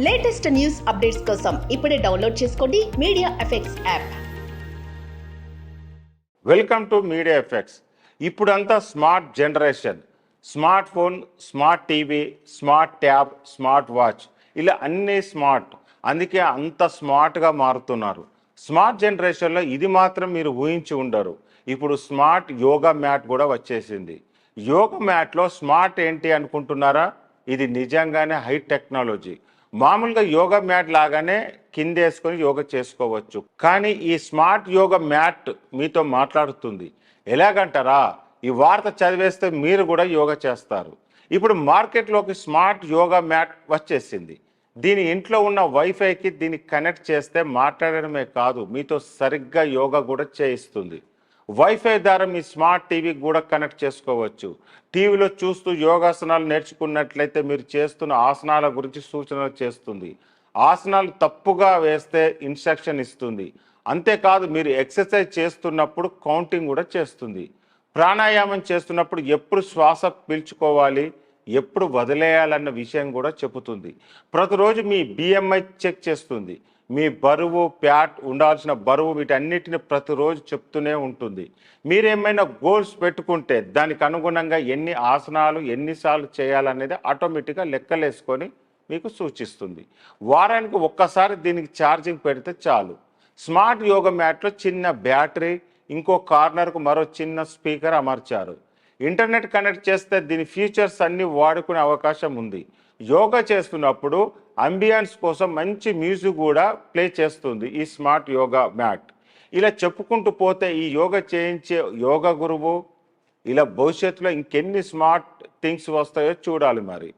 Latest news updates కోసం ఇప్పుడే download చేసుకోండి media effects app. Welcome to media effects. ఇప్పుడంతా smart generation. Smart phone, smart TV, smart tab, smart watch, ఇలా అన్నీ smart. అందుకే అంత స్మార్ట్గా మారుతున్నారు. స్మార్ట్ జనరేషన్లో ఇది మాత్రం మీరు ఊహించి ఉండరు. ఇప్పుడు స్మార్ట్ యోగా మ్యాట్ కూడా వచ్చేసింది. యోగా మ్యాట్లో స్మార్ట్ ఏంటి అనుకుంటున్నారా? ఇది నిజంగానే హై టెక్నాలజీ. మామూలుగా యోగా మ్యాట్ లాగానే కిందేసుకొని యోగా చేసుకోవచ్చు. కానీ ఈ స్మార్ట్ యోగా మ్యాట్ మీతో మాట్లాడుతుంది. ఎలాగంటారా? ఈ వార్త చదివేస్తే మీరు కూడా యోగా చేస్తారు. ఇప్పుడు మార్కెట్లోకి స్మార్ట్ యోగా మ్యాట్ వచ్చేసింది. దీని ఇంట్లో ఉన్న వైఫైకి దీన్ని కనెక్ట్ చేస్తే మాట్లాడడమే కాదు, మీతో సరిగ్గా యోగా కూడా చేయిస్తుంది. వైఫై ద్వారా మీ స్మార్ట్ టీవీకి కూడా కనెక్ట్ చేసుకోవచ్చు. టీవీలో చూస్తూ యోగాసనాలు నేర్చుకున్నట్లయితే మీరు చేస్తున్న ఆసనాల గురించి సూచనలు చేస్తుంది. ఆసనాలు తప్పుగా వేస్తే ఇన్స్ట్రక్షన్ ఇస్తుంది. అంతేకాదు, మీరు ఎక్సర్సైజ్ చేస్తున్నప్పుడు కౌంటింగ్ కూడా చేస్తుంది. ప్రాణాయామం చేస్తున్నప్పుడు ఎప్పుడు శ్వాస పీల్చుకోవాలి, ఎప్పుడు వదిలేయాలన్న విషయం కూడా చెబుతుంది. ప్రతిరోజు మీ బిఎంఐ చెక్ చేస్తుంది. మీ బరువు, ఫ్యాట్, ఉండాల్సిన బరువు, వీటన్నిటిని ప్రతిరోజు చెప్తూనే ఉంటుంది. మీరేమైనా గోల్స్ పెట్టుకుంటే దానికి అనుగుణంగా ఎన్ని ఆసనాలు ఎన్నిసార్లు చేయాలనేది ఆటోమేటిక్గా లెక్కలేసుకొని మీకు సూచిస్తుంది. వారానికి ఒక్కసారి దీనికి ఛార్జింగ్ పెడితే చాలు. స్మార్ట్ యోగా మ్యాట్లో చిన్న బ్యాటరీ, ఇంకో కార్నర్కు మరో చిన్న స్పీకర్ అమర్చారు. ఇంటర్నెట్ కనెక్ట్ చేస్తే దీని ఫీచర్స్ అన్నీ వాడుకునే అవకాశం ఉంది. యోగా చేస్తున్నప్పుడు అంబియన్స్ కోసం మంచి మ్యూజిక్ కూడా ప్లే చేస్తుంది ఈ స్మార్ట్ యోగా మ్యాట్. ఇలా చెప్పుకుంటూ పోతే ఈ యోగా చేయించే యోగా గురువు ఇలా భవిష్యత్తులో ఇంకెన్ని స్మార్ట్ థింగ్స్ వస్తాయో చూడాలి మరి.